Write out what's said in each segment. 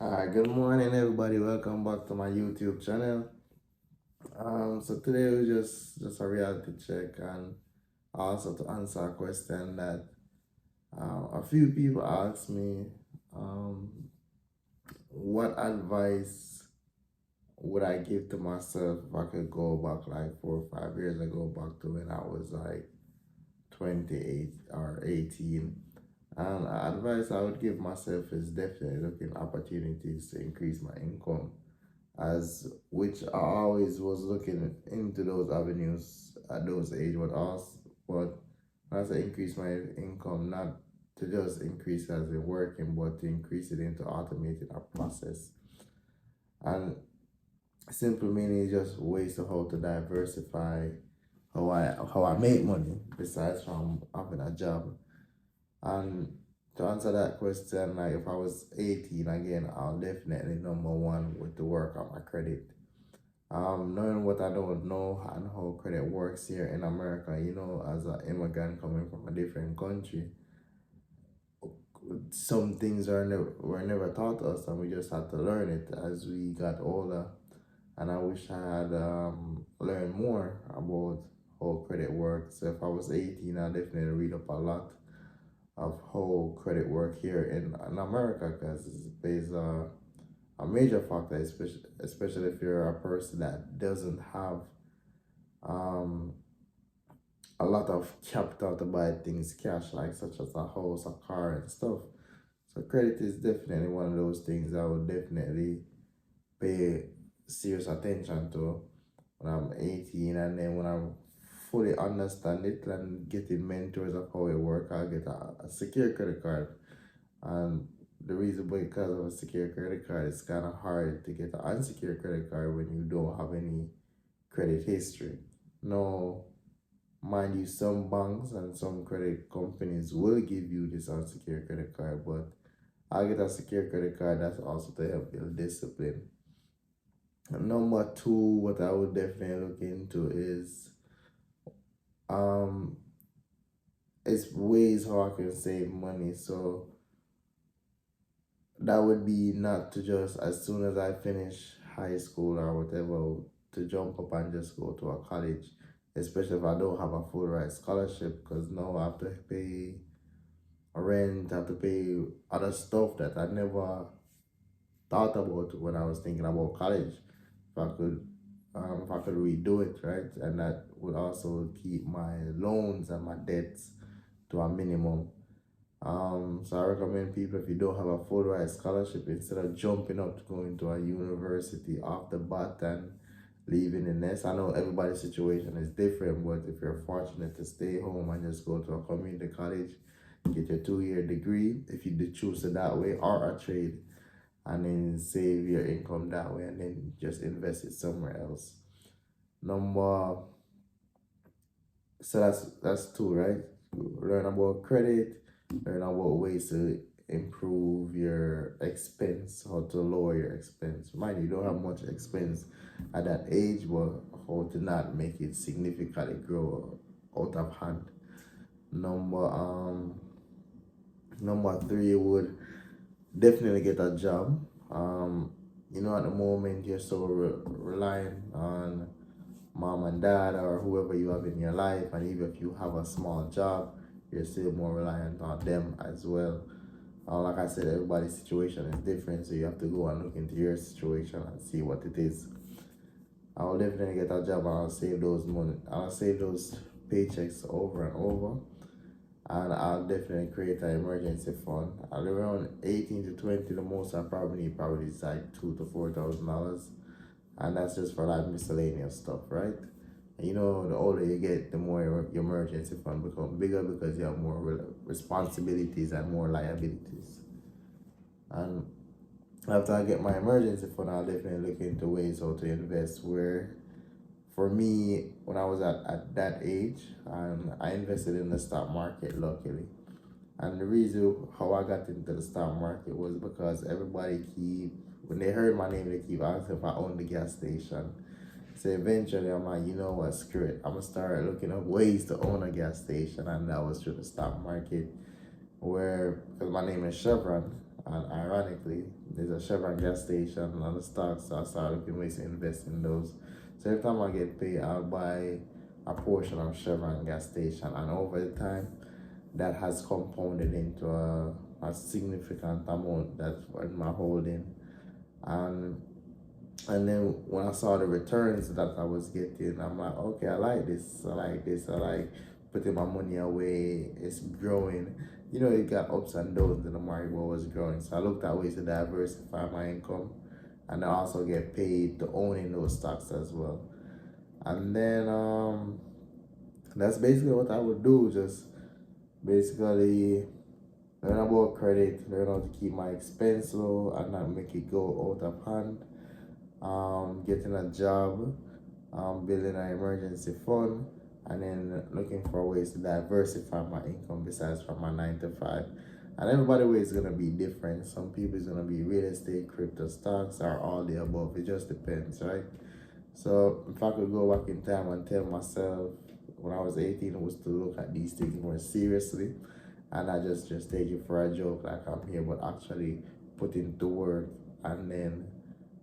Good morning, everybody. Welcome back to my YouTube channel. So today we just a reality check and also to answer a question that a few people asked me. Um, what advice would I give to myself if I could go back like 4 or 5 years ago, back to when I was like 28 or 18? And advice I would give myself is definitely looking opportunities to increase my income, as which I always was looking into those avenues at those age, but as I increase my income, not to just increase as in working, but to increase it into automating a process. And simple meaning is just ways to how to diversify how I make money besides from having a job. And to answer that question, like if I was 18 again, I'll definitely number one with the work on my credit. Knowing what I don't know and how credit works here in America, as an immigrant coming from a different country, some things were never taught us, and we just had to learn it as we got older. And I wish I had learned more about how credit works. So if I was 18, I definitely read up a lot of how credit work here in America, because it plays a major factor, especially if you're a person that doesn't have um, a lot of capital to buy things cash, like such as a house, a car, and stuff. So credit is definitely one of those things I would definitely pay serious attention to when I'm 18, and then when I fully understand it and getting mentors of how it works, I'll get a secure credit card. And the reason because of a secure credit card, it's kind of hard to get an unsecured credit card when you don't have any credit history. No, mind you, some banks and some credit companies will give you this unsecured credit card, but I'll get a secure credit card that's also to help build discipline. And number two, what I would definitely look into um is ways how I can save money. So that would be not to just as soon as I finish high school or whatever to jump up and just go to a college, especially if I don't have a full ride scholarship, because now I have to pay rent, I have to pay other stuff that I never thought about when I was thinking about college. If I could redo it, right, and that would also keep my loans and my debts to a minimum. So I recommend people, if you don't have a full ride scholarship, instead of jumping up to going to a university off the bat and leaving the nest. I know everybody's situation is different, but if you're fortunate to stay home and just go to a community college, get your 2 year degree, if you do choose it that way, or a trade, and then save your income that way, and then just invest it somewhere else. Number So that's two, right? Learn about credit, learn about ways to improve your expense, how to lower your expense. Mind you, don't have much expense at that age, but how to not make it significantly grow out of hand. Number number three would definitely get a job. At the moment you're so reliant on mom and dad or whoever you have in your life, and even if you have a small job, you're still more reliant on them as well. Like I said, everybody's situation is different, so you have to go and look into your situation and see what it is. I'll definitely get a job and I'll save those money. I'll save those paychecks over and over, and I'll definitely create an emergency fund. At around 18 to 20, the most I probably need probably is like $2,000 to $4,000, and that's just for like miscellaneous stuff, right? And the older you get, the more your emergency fund become bigger because you have more responsibilities and more liabilities. And after I get my emergency fund, I'll definitely look into ways how to invest. Where for me, when I was at that age, I invested in the stock market, luckily. And the reason how I got into the stock market was because when they heard my name, they keep asking if I own the gas station. So eventually I'm like, you know what, screw it. I'm gonna start looking up ways to own a gas station, and that was through the stock market. Where, because my name is Chevron, and ironically, there's is a Chevron gas station on the stocks, so I started looking ways to invest in those. So every time I get paid, I'll buy a portion of Chevron gas station, and over the time, that has compounded into a significant amount that's in my holding. And and then when I saw the returns that I was getting, I'm like, okay, I like this, I like this, I like putting my money away, it's growing. You know, it got ups and downs in the market what was growing. So I looked at ways to diversify my income and I also get paid to own in those stocks as well. And then that's basically what I would do, just basically learn about credit, learn how to keep my expense low and not make it go out of hand. Getting a job, building an emergency fund, and then looking for ways to diversify my income besides from my 9 to 5. And everybody way is gonna be different. Some people is gonna be real estate, crypto, stocks, or all the above. It just depends, right? So if I could go back in time and tell myself when I was 18 was to look at these things more seriously and not just take it for a joke like I'm here, but actually put into work, and then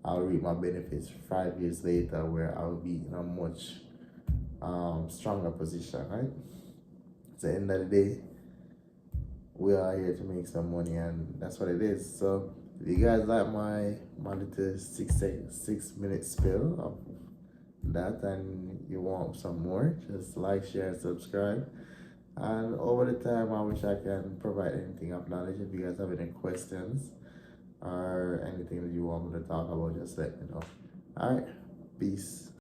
I'll reap my benefits 5 years later where I'll be in a much stronger position, right? At the end of the day, we are here to make some money and that's what it is. So if you guys like my little 6 minute spill of that and you want some more, just like, share, and subscribe. And over the time, I wish I can provide anything of knowledge. If you guys have any questions or anything that you want me to talk about, just let me know. All right, peace.